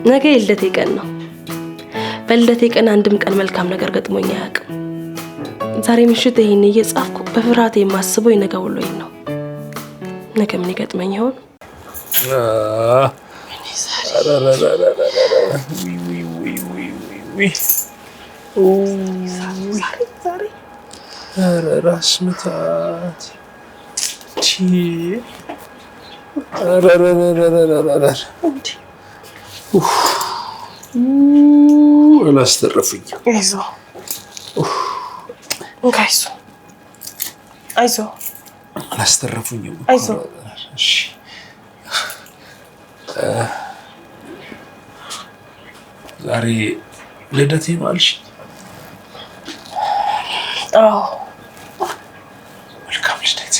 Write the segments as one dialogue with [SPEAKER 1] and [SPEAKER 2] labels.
[SPEAKER 1] ነገ የልደቴ ቀን ነው። በልደቴ ቀን አንድም ቀን መልካም ነገር ገጥሞኝ አያውቅም። ዛሬ ምሽት ይሄን እየጻፍኩ በፍርሃት የማስበው የነገ ውሎዬን ነው። ነገ ምን ይገጥመኝ ይሆን?
[SPEAKER 2] ራስ ምታት አላስተረፉኝ።
[SPEAKER 1] አይዞህ
[SPEAKER 2] አላስተረፉኝም። ዛሬ ልደቴ ነው አልሽ?
[SPEAKER 1] አዎ።
[SPEAKER 2] መልካም ልደት።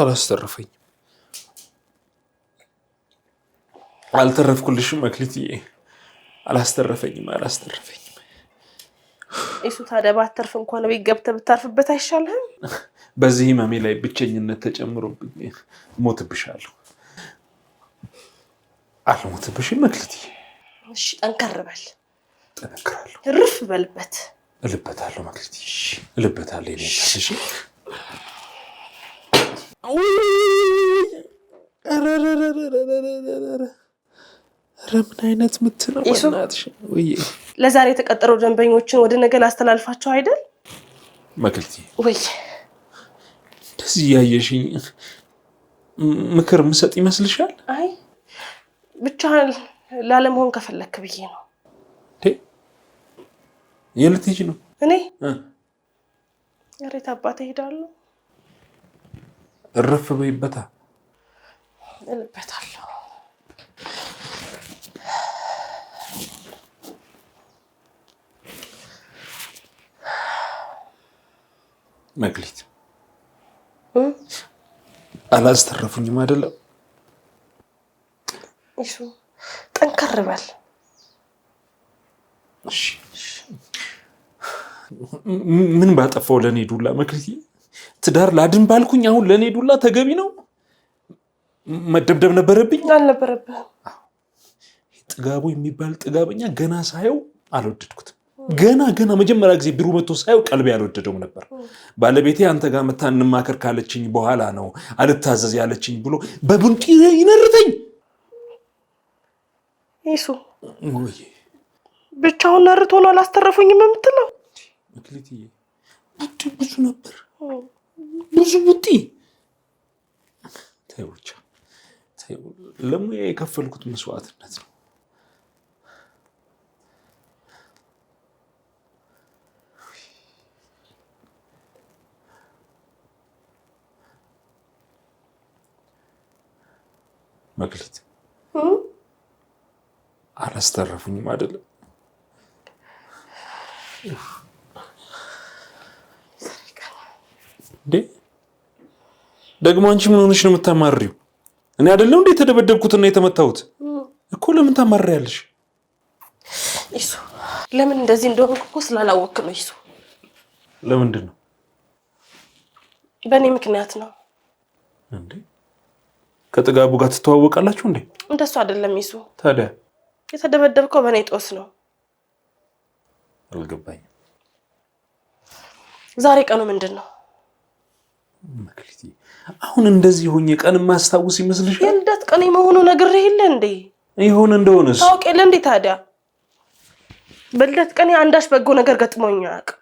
[SPEAKER 2] አላስተረፈኝ። አልተረፍኩልሽም መክሊትዬ። አላስተረፈኝም።
[SPEAKER 1] እሱ ታዲያ ባትተርፍ እንኳን ቤት ገብተህ ብታርፍበት አይሻልህም?
[SPEAKER 2] በዚህ ህመሜ ላይ ብቸኝነት ተጨምሮብኝ ሞትብሻለሁ። አልሞትብሽም መክሊትዬ።
[SPEAKER 1] እሺ ጠንከር በል።
[SPEAKER 2] ጠነክራለሁ።
[SPEAKER 1] እርፍ በልበት።
[SPEAKER 2] እልበታለሁ መክሊትዬ፣ እልበታለሁ። እሺ ምን አይነት ምት ነው እናትሽ?
[SPEAKER 1] ለዛሬ የተቀጠረው ደንበኞችን ወደ ነገ ላስተላልፋቸው አይደል?
[SPEAKER 2] መክሊትዬ
[SPEAKER 1] ወይ
[SPEAKER 2] እንደዚህ ያየሽኝ ምክር ምሰጥ ይመስልሻል?
[SPEAKER 1] አይ ብቻ ላለመሆን ከፈለክ ብዬ ነው።
[SPEAKER 2] የት ልትሄጂ ነው?
[SPEAKER 1] እኔ የት አባቴ እሄዳለሁ?
[SPEAKER 2] እረፍ በይበታ።
[SPEAKER 1] እልበታለሁ።
[SPEAKER 2] መክሊት አላስተረፉኝም አይደለም?
[SPEAKER 1] እሱ ጠንከር በል።
[SPEAKER 2] እሺ ምን ባጠፋው ለኔ ዱላ? መክሊት ትዳር ላድን ባልኩኝ አሁን ለኔ ዱላ ተገቢ ነው? መደብደብ ነበረብኝ?
[SPEAKER 1] አልነበረብህም።
[SPEAKER 2] ጥጋቡ የሚባል ጥጋበኛ ገና ሳየው አልወደድኩትም። ገና መጀመሪያ ጊዜ ቢሮ መጥቶ ሳየው ቀልቤ አልወደደውም ነበር። ባለቤቴ አንተ ጋር መታ እንማከር ካለችኝ በኋላ ነው አልታዘዝ ያለችኝ ብሎ በቡንቂ ይነርተኝ።
[SPEAKER 1] እሱ ብቻውን ነርቶ ነው አላስተረፉኝም የምትለው?
[SPEAKER 2] መክሊትዬ ብዙ ነበር፣ ብዙ ቡጢ። ተይው ብቻ ተይው። ለሙያ የከፈልኩት መስዋዕትነት ነው። መክሊት አላስተረፉኝም አይደለም? ደግሞ አንቺ ምን ሆነሽ ነው የምታማሪው? እኔ አይደለም እንዴ የተደበደብኩትና የተመታሁት እኮ። ለምን ታማሪያለሽ?
[SPEAKER 1] እሱ ለምን እንደዚህ እንደሆንኩ እኮ ስላላወቅክ ነው። እሱ
[SPEAKER 2] ለምንድን ነው?
[SPEAKER 1] በእኔ ምክንያት ነው
[SPEAKER 2] እንዴ? ከጥጋቡ ጋር ትተዋወቃላችሁ እንዴ?
[SPEAKER 1] እንደሱ አይደለም እሱ።
[SPEAKER 2] ታዲያ
[SPEAKER 1] የተደበደብከው በእኔ ጦስ ነው።
[SPEAKER 2] አልገባኝም።
[SPEAKER 1] ዛሬ ቀኑ ምንድን ነው?
[SPEAKER 2] መክሊት አሁን እንደዚህ ሆኜ ቀን ማስታውስ ይመስልሻል?
[SPEAKER 1] የልደት ቀን መሆኑ ነግሬህ የለ እንዴ?
[SPEAKER 2] ይሁን እንደሆነስ
[SPEAKER 1] ታውቅ የለ እንዴ? ታዲያ በልደት ቀን አንዳች በጎ ነገር ገጥሞኝ አያውቅም።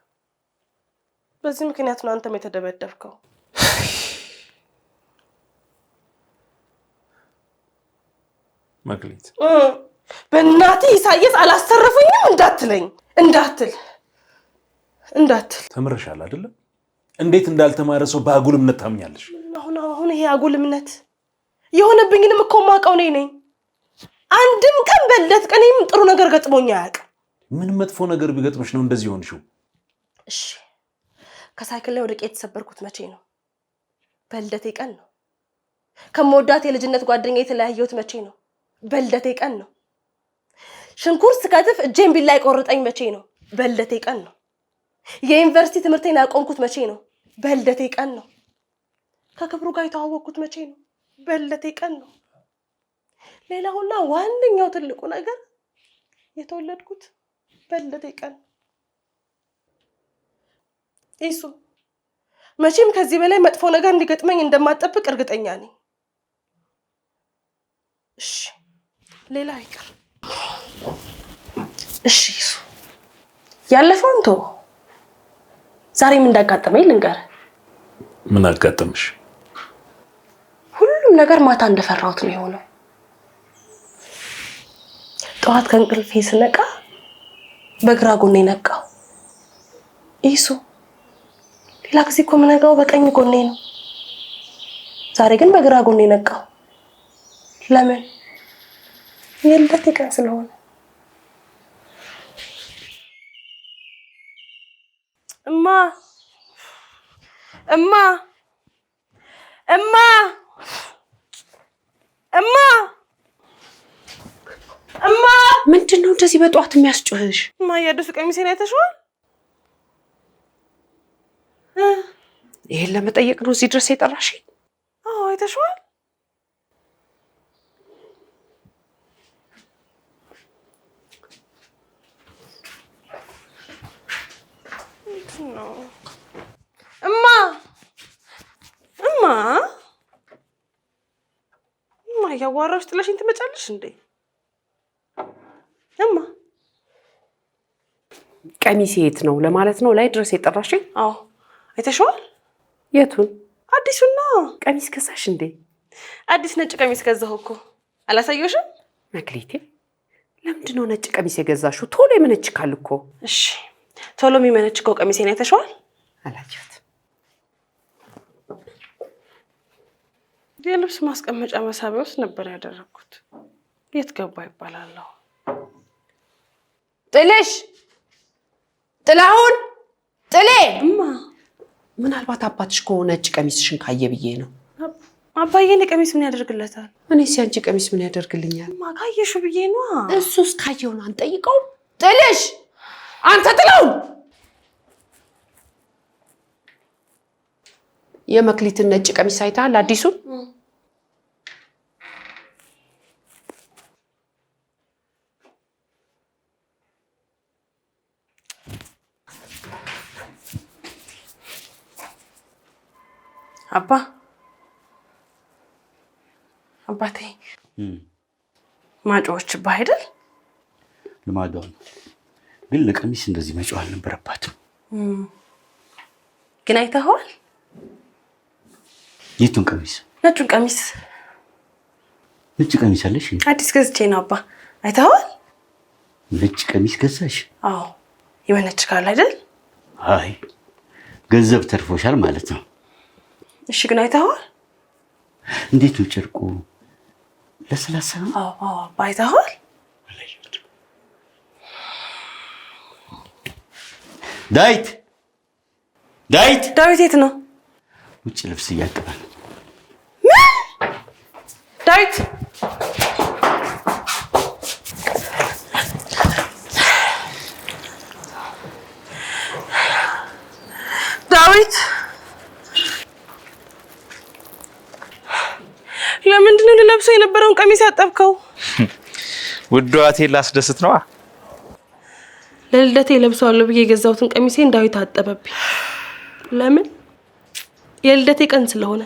[SPEAKER 1] በዚህ ምክንያት ነው አንተም የተደበደብከው።
[SPEAKER 2] መክሊት
[SPEAKER 1] በእናትህ ኢሳያስ አላስተረፉኝም እንዳትለኝ። እንዳትል
[SPEAKER 2] ተምረሻል አይደለም? እንዴት እንዳልተማረ ሰው በአጉል እምነት ታምኛለሽ?
[SPEAKER 1] አሁን ይሄ አጉል እምነት የሆነብኝንም እኮ የማውቀው እኔ ነኝ። አንድም ቀን በልደት ቀኔም ጥሩ ነገር ገጥሞኝ አያውቅም።
[SPEAKER 2] ምን መጥፎ ነገር ቢገጥምሽ ነው እንደዚህ ሆንሽው?
[SPEAKER 1] እሺ ከሳይክል ላይ ወድቄ የተሰበርኩት መቼ ነው? በልደቴ ቀን ነው። ከመወዳት የልጅነት ጓደኛዬ የተለያየሁት መቼ ነው? በልደቴ ቀን ነው። ሽንኩርት ከትፍ እጄን ቢላ ቆርጠኝ መቼ ነው? በልደቴ ቀን ነው። የዩኒቨርሲቲ ትምህርቴን ያቆምኩት መቼ ነው? በልደቴ ቀን ነው። ከክብሩ ጋር የተዋወቅኩት መቼ ነው? በልደቴ ቀን ነው። ሌላውና ዋነኛው ትልቁ ነገር የተወለድኩት በልደቴ ቀን። ኢሱ መቼም ከዚህ በላይ መጥፎ ነገር እንዲገጥመኝ እንደማጠብቅ እርግጠኛ ነኝ። እሺ ሌላ አይቀር። እሺ ኢሱ ያለፈውን ተው። ዛሬም እንዳጋጠመኝ ልንገርህ።
[SPEAKER 2] ምን አጋጠመሽ?
[SPEAKER 1] ሁሉም ነገር ማታ እንደፈራሁት ነው የሆነው። ጠዋት ከእንቅልፌ ስነቃ በግራ ጎኔ ነቃው። ኢሱ ሌላ ጊዜ እኮ የምነቃው በቀኝ ጎኔ ነው። ዛሬ ግን በግራ ጎኔ ነቃው። ለምን? የልደቴ ቀን ስለሆነ። እማ እማ እማ እማ እማ
[SPEAKER 3] ምንድነው እንደዚህ በጧት የሚያስጮህሽ?
[SPEAKER 1] እማ ያደሱ ቀሚሴን አይተሽዋል?
[SPEAKER 3] ይሄን ለመጠየቅ ነው እዚህ ድረስ የጠራሽኝ?
[SPEAKER 1] አዎ አይተሽዋል? እማ እማ እማ ያዋራሽ ጥለሽኝ ትመጫለሽ እንዴ? እማ
[SPEAKER 3] ቀሚሴ የት ነው ለማለት ነው ላይ ድረስ የጠራሽኝ?
[SPEAKER 1] አዎ አይተሽዋል?
[SPEAKER 3] የቱን?
[SPEAKER 1] አዲሱና
[SPEAKER 3] ቀሚስ ገዛሽ እንዴ?
[SPEAKER 1] አዲስ ነጭ ቀሚስ ገዛሁ እኮ አላሳየሽም?
[SPEAKER 3] መክሊቴ ለምንድን ነው ነጭ ቀሚስ የገዛሽው? ቶሎ የመነችካል እኮ።
[SPEAKER 1] እሺ ቶሎ የሚመነችከው ቀሚሴን አይተሽዋል?
[SPEAKER 3] አላየሁት።
[SPEAKER 1] የልብስ ማስቀመጫ መሳቢያ ውስጥ ነበር ያደረኩት። የት ገባ ይባላለሁ?
[SPEAKER 3] ጥልሽ ጥላሁን ጥሌ።
[SPEAKER 1] እማ
[SPEAKER 3] ምናልባት አባትሽ ከሆነ ነጭ ቀሚስሽን ካየ ብዬ ነው።
[SPEAKER 1] አባዬ እኔ ቀሚስ ምን ያደርግለታል?
[SPEAKER 3] እኔስ ያንቺ ቀሚስ ምን ያደርግልኛል?
[SPEAKER 1] እማ ካየሽ ብዬ ነው።
[SPEAKER 3] እሱስ ካየው ነው አንጠይቀው። ጥልሽ አንተ ጥላሁን የመክሊትን ነጭ ቀሚስ አይተሃል? አዲሱ
[SPEAKER 1] አባቴ ማጮች ባይደል
[SPEAKER 4] ልማዷ ነው። ግን ለቀሚስ እንደዚህ መጮህ አልነበረባትም።
[SPEAKER 1] ግን አይተኸዋል?
[SPEAKER 4] የቱን ቀሚስ?
[SPEAKER 1] ነጩን ቀሚስ።
[SPEAKER 4] ነጭ ቀሚስ አለሽ?
[SPEAKER 1] አዲስ ገዝቼ ነው አባ። አይተኸዋል?
[SPEAKER 4] ነጭ ቀሚስ ገዛሽ?
[SPEAKER 1] አዎ ይመነችካል አይደል?
[SPEAKER 4] አይ ገንዘብ ተርፎሻል ማለት ነው።
[SPEAKER 1] እሺ ግን አይተኸዋል?
[SPEAKER 4] እንዴት ነው ጨርቁ? ለስላሳ ነው?
[SPEAKER 1] አዎ አዎ አይተኸዋል?
[SPEAKER 4] ዳዊት ዳዊት
[SPEAKER 1] ዳዊት የት ነው?
[SPEAKER 4] ውጭ ልብስ እያጠበ ነው።
[SPEAKER 1] ዳዊት ዳዊት ለምንድን ነው ልለብሰው የነበረውን ቀሚስ ያጠብከው?
[SPEAKER 2] ውድ እህቴን ላስደስት ነዋ።
[SPEAKER 1] ለልደቴ ለብሰዋለሁ ብዬ የገዛሁትን ቀሚሴን ዳዊት አጠበብኝ። ለምን? የልደቴ ቀን ስለሆነ።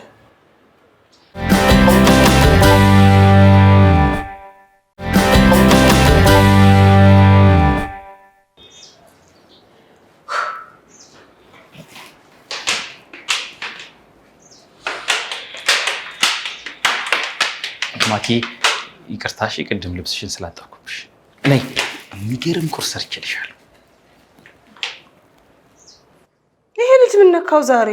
[SPEAKER 5] ማኪ ይቅርታሽ፣ ቅድም ልብስሽን ስላጠብኩብሽ። ነይ የሚገርም ቁርስ ሰርቼልሻለሁ።
[SPEAKER 1] ይሄ ልጅ ምን ነካው ዛሬ?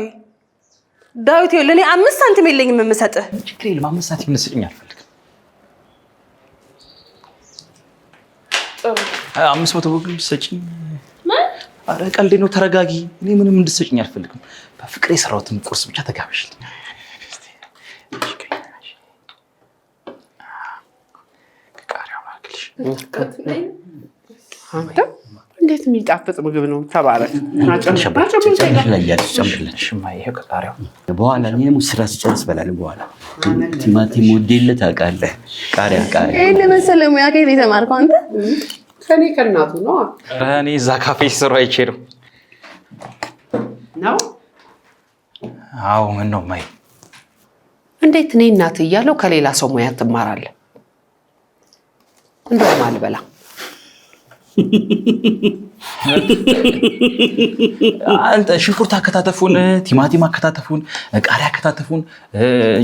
[SPEAKER 1] ዳዊት ይኸውልህ፣ እኔ 5 ሳንቲም የለኝም የምሰጥህ።
[SPEAKER 5] ችግር የለም፣ 5 ሳንቲም ልትሰጪኝ አልፈልግም።
[SPEAKER 1] ጥሩ
[SPEAKER 5] 500 ብር ብትሰጪኝ ኧረ ቀልዴ ነው ተረጋጊ። እኔ ምንም እንድትሰጭኝ አልፈልግም። በፍቅር የሰራሁትን ቁርስ ብቻ ተጋበሽልኝ።
[SPEAKER 3] አንተ እንዴት የሚጣፍጥ ምግብ ነው። ተባረክ።
[SPEAKER 4] በኋላ እኔ ደግሞ ስራ ስጨርስ እበላለሁ። በኋላ ቲማቲም ወዴለት ታውቃለህ? ቃሪያ
[SPEAKER 1] ይሄን መሰለ ሙያ ከየት የተማርከው አንተ?
[SPEAKER 3] ከኔ ከእናቱ ነው።
[SPEAKER 5] እኔ እዛ ካፌ ሲሰሩ አይቼ ነው። አዎ ምን ነው ማይ?
[SPEAKER 3] እንዴት እኔ እናት እያለሁ ከሌላ ሰው ሙያ ትማራለህ? እንደውም አልበላ።
[SPEAKER 5] አንተ ሽንኩርት አከታተፉን፣ ቲማቲም አከታተፉን፣ ቃሪያ አከታተፉን፣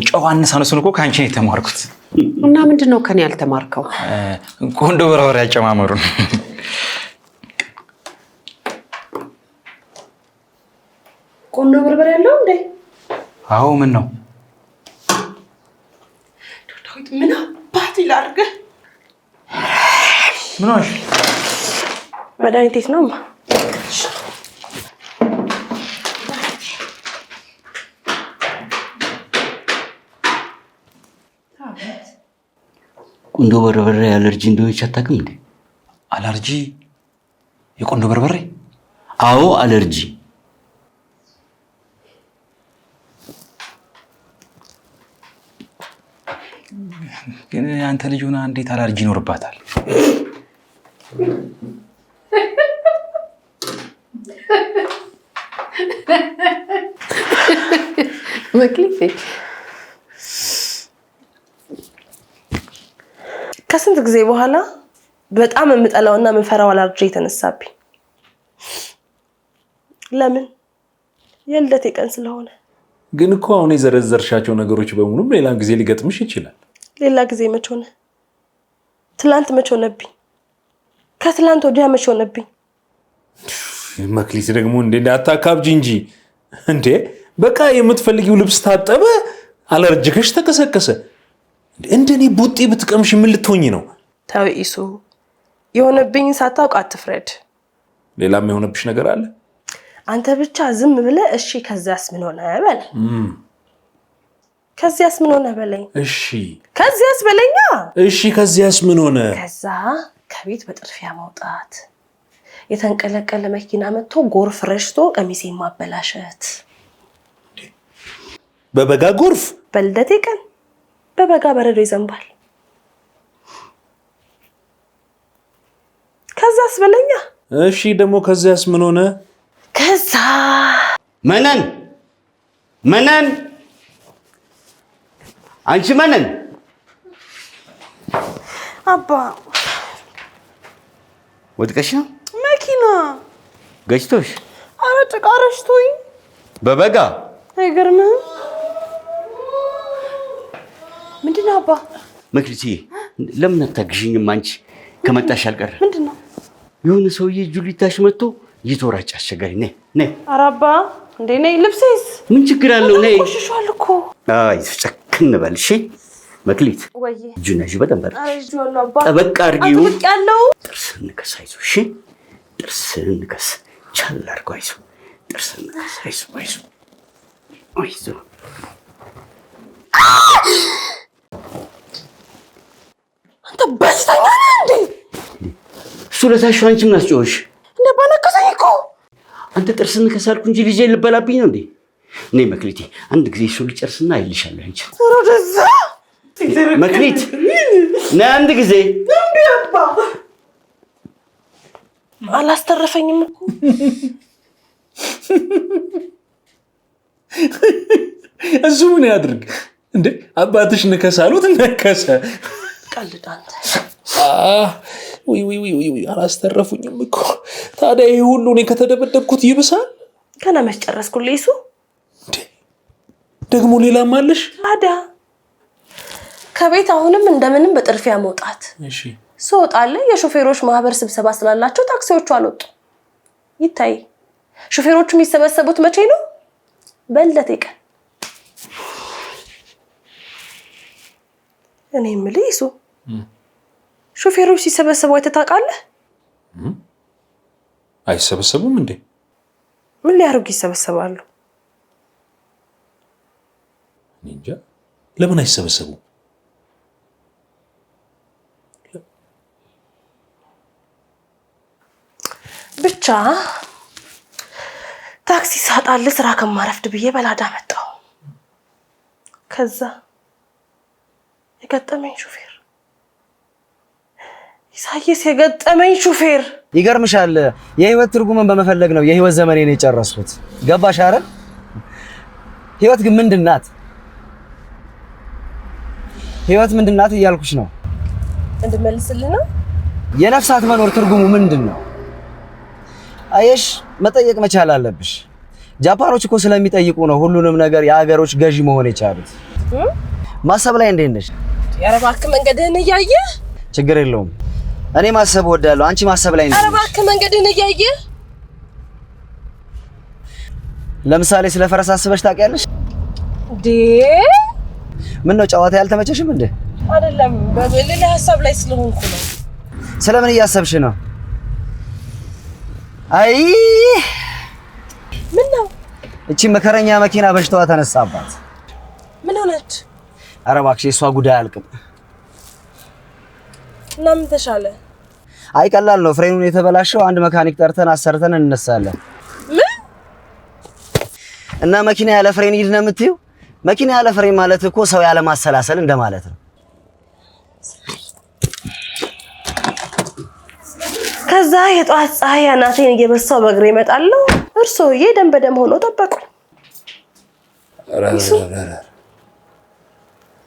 [SPEAKER 5] ጨው አነሳነሱን እኮ ከአንቺ ነው የተማርኩት።
[SPEAKER 3] እና ምንድነው ከኔ ያልተማርከው?
[SPEAKER 5] ቆንጆ በርበሬ አጨማመሩን።
[SPEAKER 1] ቆንጆ በርበሬ ያለው እንዴ?
[SPEAKER 5] አዎ ምን ነው?
[SPEAKER 1] ዳዊት ምን አባት ይላርገ?
[SPEAKER 5] ምን ሆነሽ?
[SPEAKER 1] መድኃኒቴስ ነው።
[SPEAKER 4] ቁንዶ በርበሬ አለርጂ እንደሆነች አታውቅም እንዴ?
[SPEAKER 5] አለርጂ? የቁንዶ በርበሬ?
[SPEAKER 4] አዎ አለርጂ።
[SPEAKER 5] ግን አንተ ልጅ ሆና እንዴት አለርጂ ይኖርባታል?
[SPEAKER 3] መክሊቴ
[SPEAKER 1] ከስንት ጊዜ በኋላ በጣም የምጠላውና የምፈራው አለርጂ የተነሳብኝ። ለምን? የልደቴ ቀን ስለሆነ።
[SPEAKER 2] ግን እኮ አሁን የዘረዘርሻቸው ነገሮች በሙሉ ሌላ ጊዜ ሊገጥምሽ ይችላል።
[SPEAKER 1] ሌላ ጊዜ መች ሆነ? ትላንት መች ሆነብኝ? ከትላንት ወዲያ መች ሆነብኝ?
[SPEAKER 2] መክሊት ደግሞ እንዴ አታካብጂ እንጂ እንዴ! በቃ የምትፈልጊው ልብስ ታጠበ፣ አለርጂክሽ ተከሰከሰ። እንደኔ ቡጤ ብትቀምሽ ምን ልትሆኚ ነው?
[SPEAKER 1] ተው ኢሱ፣ የሆነብኝ ሳታውቅ አትፍረድ።
[SPEAKER 2] ሌላም የሆነብሽ ነገር አለ?
[SPEAKER 1] አንተ ብቻ ዝም ብለህ እሺ ከዚያስ ምን ሆነ በለኝ። ከዚያስ ምን ሆነ በለኝ።
[SPEAKER 2] እሺ
[SPEAKER 1] ከዚያስ በለኛ።
[SPEAKER 2] እሺ ከዚያስ ምን ሆነ?
[SPEAKER 1] ከዛ ከቤት በጥርፊያ መውጣት፣ የተንቀለቀለ መኪና መጥቶ ጎርፍ ረሽቶ ቀሚሴን ማበላሸት።
[SPEAKER 2] በበጋ ጎርፍ?
[SPEAKER 1] በልደቴ ቀን በበጋ በረዶ ይዘንባል። ከዛስ በለኛ።
[SPEAKER 2] እሺ ደግሞ ከዚያስ ምን ሆነ?
[SPEAKER 1] ከዛ
[SPEAKER 4] መነን መነን፣ አንቺ መነን።
[SPEAKER 1] አባ
[SPEAKER 4] ወድቀሽ ነው?
[SPEAKER 1] መኪና
[SPEAKER 4] ገጭቶሽ?
[SPEAKER 1] አረ ጭቃ ረሽቶኝ።
[SPEAKER 4] በበጋ?
[SPEAKER 1] አይገርምህም? ምንድን ነው አባ?
[SPEAKER 4] መክሊትዬ ለምን አታግዥኝም? አንቺ ከመጣሽ አልቀረ
[SPEAKER 1] ምንድን ነው?
[SPEAKER 4] የሆነ ሰውዬ ጁሊታሽ መጥቶ እየተወራጭ አስቸጋሪ። ነይ ነይ።
[SPEAKER 1] ኧረ አባ እንዴ ነይ። ልብሴስ
[SPEAKER 4] ምን ችግር አለው? ነይ።
[SPEAKER 1] ቆሽሿል እኮ።
[SPEAKER 4] አይ ጨክን በል እሺ። መክሊት
[SPEAKER 1] ወይዬ
[SPEAKER 4] እጁን ያዥ በደንብ
[SPEAKER 1] አረ ይዤዋለሁ አባ።
[SPEAKER 4] ጠበቅ አድርጊው።
[SPEAKER 1] አጥብቅ ያለው
[SPEAKER 4] ጥርስህን ንከስ። አይዞህ እሺ። ጥርስህን ንከስ። ቻል አድርገው። አይዞህ። ጥርስህን ንከስ። አይዞህ አይዞህ አይዞህ።
[SPEAKER 1] አንተ በሽተኛ ነህ እንዴ?
[SPEAKER 4] እሱ ለታሽ አንቺ ምን አስጮኸሽ?
[SPEAKER 1] እንደ ባነከሰኝ እኮ።
[SPEAKER 4] አንተ ጥርስህን ንከስ አልኩ እንጂ ልጄ ልበላብኝ ነው እንዴ? ነይ መክሊቴ፣ አንድ ጊዜ እሱ ልጨርስና አይልሻለሁ። አንቺ
[SPEAKER 1] ወደዛ
[SPEAKER 4] መክሊት ነይ አንድ ጊዜ።
[SPEAKER 1] እንዴ አባ አላስተረፈኝም እኮ።
[SPEAKER 2] እሱ ምን ያድርግ እንዴ? አባትሽ ንከስ አሉት ነከሰ።
[SPEAKER 1] ቀልድ አንተ።
[SPEAKER 2] ውይ አላስተረፉኝም እኮ። ታዲያ ይሄ ሁሉ እኔ ከተደበደብኩት ይብሳል?
[SPEAKER 1] ገና መች ጨረስኩልህ እሱ።
[SPEAKER 2] ደግሞ ሌላም አለሽ?
[SPEAKER 1] ታዲያ ከቤት አሁንም እንደምንም በጥርፊያ መውጣት።
[SPEAKER 2] እሺ
[SPEAKER 1] ስወጣለህ የሾፌሮች ማህበር ስብሰባ ስላላቸው ታክሲዎቹ አልወጡ። ይታይ ሾፌሮቹ የሚሰበሰቡት መቼ ነው? በልደቴ ቀን። እኔ የምልህ እሱ ሾፌሮች ሲሰበሰቡ አይተህ ታውቃለህ?
[SPEAKER 2] አይሰበሰቡም እንዴ?
[SPEAKER 1] ምን ሊያደርጉ ይሰበሰባሉ?
[SPEAKER 2] እንጃ። ለምን አይሰበሰቡም?
[SPEAKER 1] ብቻ ታክሲ ሳጣል ስራ ከማረፍድ ብዬ በላዳ መጣሁ። ከዛ የገጠመኝ ሹፌር ኢሳይያስ የገጠመኝ ሹፌር
[SPEAKER 6] ይገርምሻል። የህይወት ትርጉምን በመፈለግ ነው የህይወት ዘመኔን የጨረስኩት። ገባሽ አይደል? ህይወት ግን ምንድናት? ህይወት ምንድናት እያልኩሽ ነው።
[SPEAKER 1] እንድመልስልህ ነው።
[SPEAKER 6] የነፍሳት መኖር ትርጉሙ ምንድነው? አየሽ፣ መጠየቅ መቻል አለብሽ። ጃፓኖች እኮ ስለሚጠይቁ ነው ሁሉንም ነገር የሀገሮች ገዢ መሆን የቻሉት። ማሰብ ላይ እንዴት ነሽ?
[SPEAKER 1] ኧረ እባክህ መንገድህን እያየህ።
[SPEAKER 6] ችግር የለውም። እኔ ማሰብ እወዳለሁ። አንቺ ማሰብ ላይ ነሽ።
[SPEAKER 1] ኧረ እባክህ መንገድህን እያየህ።
[SPEAKER 6] ለምሳሌ ስለ ፈረስ አስበሽ ታውቂያለሽ?
[SPEAKER 1] እንዴ
[SPEAKER 6] ምን ነው ጨዋታ ያልተመቸሽም እንዴ?
[SPEAKER 1] አይደለም፣ በሌላ ሀሳብ ላይ ስለሆንኩ ነው።
[SPEAKER 6] ስለምን እያሰብሽ ነው? አይ
[SPEAKER 1] ምን ነው?
[SPEAKER 6] እቺ መከረኛ መኪና በሽታዋ ተነሳባት።
[SPEAKER 1] ምን ሆነች?
[SPEAKER 6] ኧረ እባክሽ የሷ ጉዳይ አያልቅም።
[SPEAKER 1] እና ምን ተሻለ?
[SPEAKER 6] አይ ቀላል ነው። ፍሬኑን የተበላሸው አንድ መካኒክ ጠርተን አሰርተን እንነሳለን።
[SPEAKER 1] ምን?
[SPEAKER 6] እና መኪና ያለ ፍሬን ሂድ ነው የምትይው? መኪና ያለ ፍሬን ማለት እኮ ሰው ያለ ማሰላሰል እንደማለት ነው።
[SPEAKER 1] ከዛ የጧት ፀሐይ አናቴን እየበሳው በእግሬ እመጣለሁ። እርሶዬ ደም በደም ሆኖ ጠበቁ።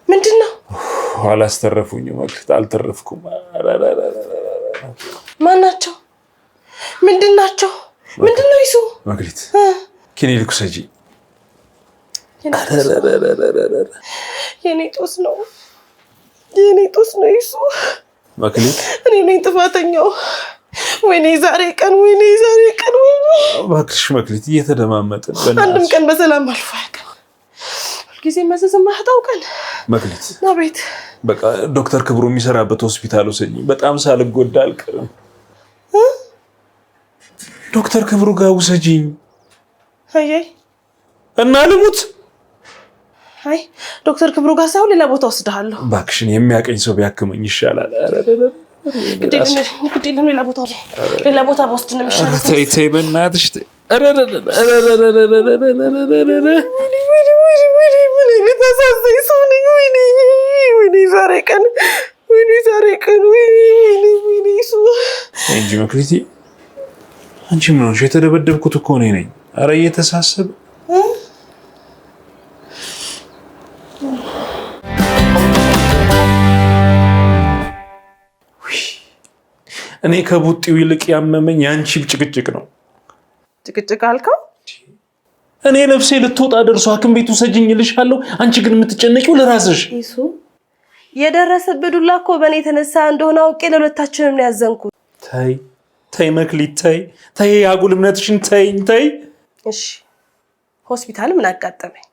[SPEAKER 1] ምንድን ነው?
[SPEAKER 2] አላስተረፉኝም። መክሊት አልተረፍኩም።
[SPEAKER 1] ማን ናቸው? ምንድን ናቸው? ምንድን ነው? ይሱ
[SPEAKER 2] መክሊት ክኒልክ ሰጂ
[SPEAKER 1] የኔ ጦስ ነው፣ የኔ ጦስ ነው። ይሱ
[SPEAKER 2] መክሊት
[SPEAKER 1] እኔ ነኝ ጥፋተኛው። ወይኔ ዛሬ ቀን፣ ወይኔ ዛሬ ቀን፣ ወይኔ
[SPEAKER 2] እባክሽ መክሊት፣ እየተደማመጥን
[SPEAKER 1] አንድም ቀን በሰላም አልፎ አያውቅም። ሁልጊዜ መዘዝ የማያጣው ቀን።
[SPEAKER 2] መክሊት
[SPEAKER 1] አቤት።
[SPEAKER 2] በቃ ዶክተር ክብሩ የሚሰራበት ሆስፒታል ወሰኝ። በጣም ሳልጎዳ አልቀርም። ዶክተር ክብሩ ጋር ውሰጂኝ።
[SPEAKER 1] አይ
[SPEAKER 2] እና ልሙት።
[SPEAKER 1] አይ ዶክተር ክብሩ ጋር ሳይሆን ሌላ ቦታ ወስድሃለሁ።
[SPEAKER 2] እባክሽን የሚያቀኝ ሰው ቢያክመኝ ይሻላል።
[SPEAKER 1] ግዴለም ሌላ ቦታ በወስድ ነው የሚሻለው።
[SPEAKER 2] ተይ ተይ በእናትሽ።
[SPEAKER 1] ተሳሳይ ሰው ነኝ። ወይኔ ዛሬ ቀን፣ ወይኔ ዛሬ ቀን፣ ወይኔ እሱ
[SPEAKER 2] እንጂ መክሊቴ፣ አንቺ ምን ሆንሽ? የተደበደብኩት እኮ እኔ ነኝ። ኧረ እየተሳሰብ እኔ ከቡጢው ይልቅ ያመመኝ የአንቺ ጭቅጭቅ ነው።
[SPEAKER 1] ጭቅጭቅ አልከው?
[SPEAKER 2] እኔ ነፍሴ ልትወጣ ደርሶ ሐኪም ቤት ውሰጂኝ እልሻለሁ። አንቺ ግን የምትጨነቂው ለራስሽ።
[SPEAKER 1] ይሱ የደረሰብህ ዱላ እኮ በእኔ የተነሳ እንደሆነ አውቄ ለሁለታችንም ነው ያዘንኩት።
[SPEAKER 2] ተይ ተይ መክሊት፣ ተይ ተይ፣ አጉል እምነትሽን ተይኝ፣ ተይ።
[SPEAKER 1] እሺ ሆስፒታል ምን አጋጠመኝ?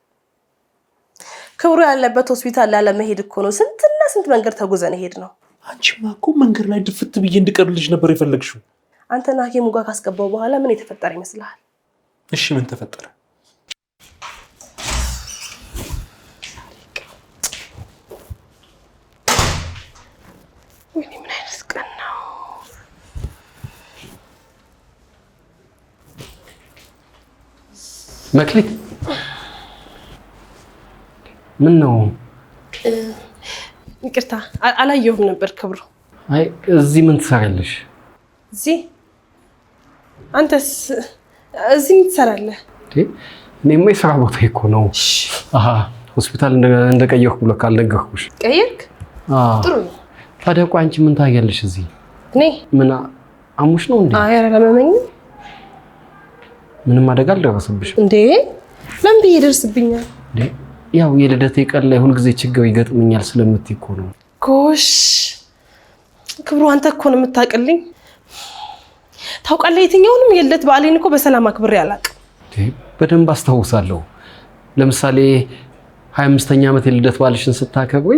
[SPEAKER 1] ክብሩ ያለበት ሆስፒታል ላለመሄድ እኮ ነው ስንትና ስንት መንገድ ተጉዘን ሄድ ነው።
[SPEAKER 2] አንቺማ እኮ መንገድ ላይ ድፍት ብዬ እንድቀርልሽ ነበር የፈለግሽው።
[SPEAKER 1] አንተና ሐኪሙ ጋር ካስገባው በኋላ ምን የተፈጠረ ይመስልሃል?
[SPEAKER 2] እሺ ምን ተፈጠረ?
[SPEAKER 1] ወይኔ ምን አይነት ቀን ነው?
[SPEAKER 7] መክሊት ምን ነው?
[SPEAKER 1] ይቅርታ አላየሁም ነበር ክብሩ።
[SPEAKER 7] አይ እዚህ ምን ትሰራለሽ?
[SPEAKER 1] እዚህ? አንተስ እዚህ ምን ትሰራለህ?
[SPEAKER 7] እኔማ የስራ ቦታ እኮ ነው። አሃ ሆስፒታል እንደቀየርኩ ብለህ ካልነገርኩሽ።
[SPEAKER 1] ቀየርክ? ጥሩ ነው።
[SPEAKER 7] ታዲያ ቆይ አንቺ ምን ታያለሽ እዚህ?
[SPEAKER 1] እኔ
[SPEAKER 7] ምን አሙሽ ነው እንዴ?
[SPEAKER 1] አይ አላመመኝም።
[SPEAKER 7] ምንም አደጋ አልደረሰብሽም
[SPEAKER 1] እንዴ? ለምን ብዬ ይደርስብኛል?
[SPEAKER 7] እንዴ ያው የልደቴ ቀን ላይ ሁልጊዜ ችግር ይገጥመኛል ስለምትይ እኮ ነው።
[SPEAKER 1] ጎሽ ክብሩ፣ አንተ እኮ ነው የምታውቅልኝ። ታውቃለህ፣ የትኛውንም የልደት በዓሌን እኮ በሰላም አክብሬ አላውቅም።
[SPEAKER 7] በደንብ አስታውሳለሁ። ለምሳሌ 25ኛ ዓመት የልደት በዓልሽን ስታከብሪ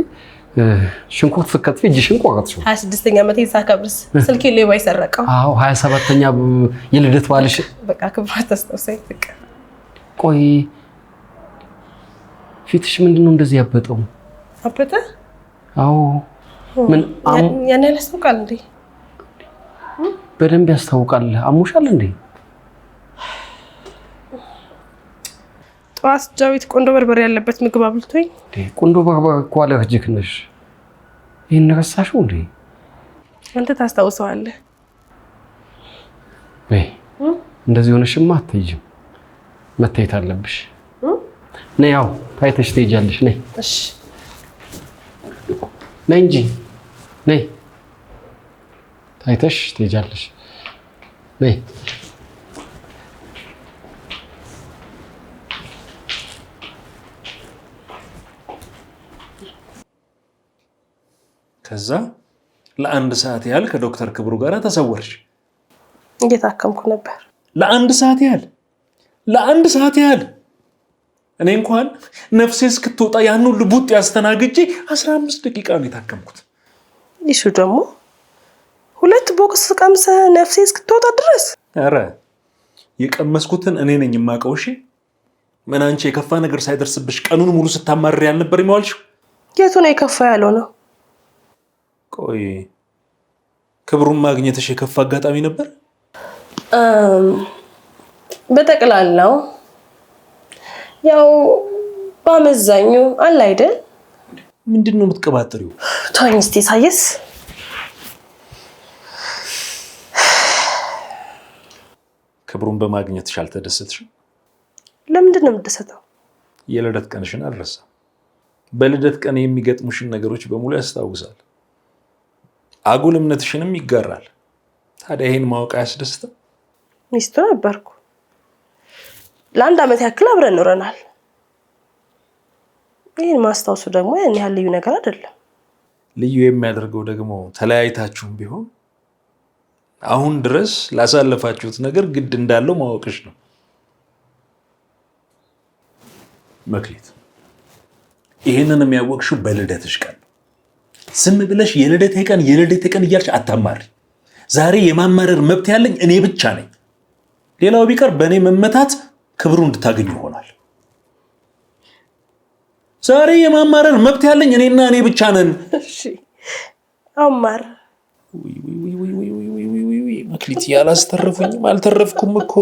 [SPEAKER 7] ሽንኩርት ስከትፊ እጅሽን ቆረጥሽው።
[SPEAKER 1] 26ኛ ዓመቴ ሳከብርስ ስልኬ ሌባ ይሰረቀው።
[SPEAKER 7] አዎ 27ኛ የልደት ባልሽ
[SPEAKER 1] በቃ ክብራት ተስተውሰይ በቃ።
[SPEAKER 7] ቆይ ፊትሽ ምንድነው እንደዚህ ያበጠው?
[SPEAKER 1] አበጠ?
[SPEAKER 7] አዎ ምን
[SPEAKER 1] ያን ያላስተውቃል እንዴ?
[SPEAKER 7] በደንብ ያስታውቃል። አሞሻል እንዴ?
[SPEAKER 1] ጠዋት ጃዊት ቆንዶ በርበሬ ያለበት ምግብ አብልቶኝ።
[SPEAKER 7] ቆንዶ በርበሬ እኮ አለርጂክ ነሽ። ይሄን ረሳሽው እንዴ?
[SPEAKER 1] አንተ ታስታውሰዋለህ?
[SPEAKER 7] እንደዚህ ሆነሽማ አትሄጂም። መታየት አለብሽ። ነይ ያው ታይተሽ ትሄጃለሽ። ነይ
[SPEAKER 1] እሺ
[SPEAKER 7] ነይ እንጂ ነይ ታይተሽ ትሄጃለሽ። ነይ
[SPEAKER 2] ከዛ ለአንድ ሰዓት ያህል ከዶክተር ክብሩ ጋር ተሰወርሽ።
[SPEAKER 1] እየታከምኩ ነበር።
[SPEAKER 2] ለአንድ ሰዓት ያህል እኔ እንኳን ነፍሴ እስክትወጣ ያን ሁሉ ቡጥ ያስተናግጄ 15 ደቂቃ ነው የታከምኩት።
[SPEAKER 1] ይሹ ደግሞ 2 ቦክስ ቀምሰ ነፍሴ እስክትወጣ ድረስ።
[SPEAKER 2] አረ የቀመስኩትን እኔ ነኝ የማውቀው። እሺ ምን አንቺ የከፋ ነገር ሳይደርስብሽ ቀኑን ሙሉ ስታማርሪ ያልነበር የሚዋልሽው?
[SPEAKER 1] የቱ ነው የከፋ ያለው ነው?
[SPEAKER 2] ቆይ ክብሩን ማግኘትሽ የከፋ አጋጣሚ ነበር?
[SPEAKER 1] በጠቅላላው ያው በአመዛኙ አለ አይደል?
[SPEAKER 2] ምንድነው የምትቀባጥሪው?
[SPEAKER 1] ተወኝ እስቲ ሳይስ።
[SPEAKER 2] ክብሩን በማግኘትሽ አልተደሰትሽም?
[SPEAKER 1] ለምንድን ነው የምትደሰተው?
[SPEAKER 2] የልደት ቀንሽን አልረሳም። በልደት ቀን የሚገጥሙሽን ነገሮች በሙሉ ያስታውሳል። አጉል እምነትሽንም ይጋራል። ታዲያ ይሄን ማወቅ አያስደስትም?
[SPEAKER 1] ሚስቱ ነበርኩ። ለ1 ዓመት ያክል አብረን ኖረናል። ይሄን ማስታወሱ ደግሞ ያን ያህል ልዩ ነገር አይደለም።
[SPEAKER 2] ልዩ የሚያደርገው ደግሞ ተለያይታችሁም ቢሆን አሁን ድረስ ላሳለፋችሁት ነገር ግድ እንዳለው ማወቅሽ ነው። መክሊት ይሄንን የሚያወቅሽው በልደትሽ ቀን። ዝም ብለሽ የልደቴ ቀን እያልሽ አታማሪ። ዛሬ የማማረር መብት ያለኝ እኔ ብቻ ነኝ። ሌላው ቢቀር በእኔ መመታት ክብሩ እንድታገኝ ይሆናል። ዛሬ የማማረር መብት ያለኝ እኔና እኔ ብቻ ነን።
[SPEAKER 1] እሺ አማር።
[SPEAKER 2] መክሊት ያላስተረፉኝም አልተረፍኩም እኮ።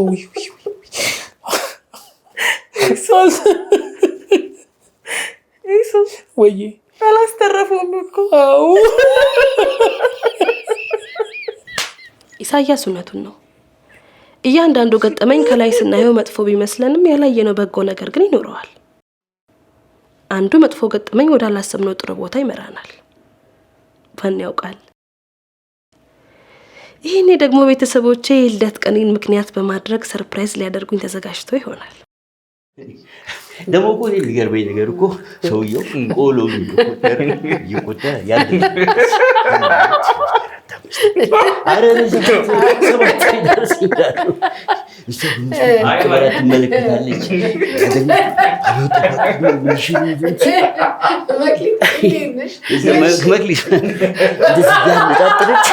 [SPEAKER 1] ኢየሱስ
[SPEAKER 2] ወይ
[SPEAKER 1] አላስተረፉም እኮ።
[SPEAKER 2] አው
[SPEAKER 1] ኢሳያስ እውነቱን ነው። እያንዳንዱ ገጠመኝ ከላይ ስናየው መጥፎ ቢመስለንም ያላየነው በጎ ነገር ግን ይኖረዋል። አንዱ መጥፎ ገጠመኝ ወዳላሰብነው ጥሩ ቦታ ይመራናል። ማን ያውቃል? ይሄኔ ደግሞ ቤተሰቦቼ የልደት ቀኔን ምክንያት በማድረግ ሰርፕራይዝ ሊያደርጉኝ ተዘጋጅተው ይሆናል።
[SPEAKER 4] ደግሞ እኮ የሚገርመኝ ነገር እኮ ሰውየው ቆሎ እየቆጠረ ያለ ትመለከታለች። መክሊት ያነጣጥረች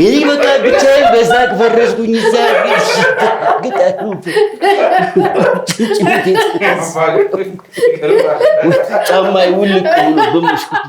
[SPEAKER 4] ይህ በቃ ብቻዬን በዛ ፈረስኩኝ። ጫማዬ ውልቅ ብሎ በመስኩት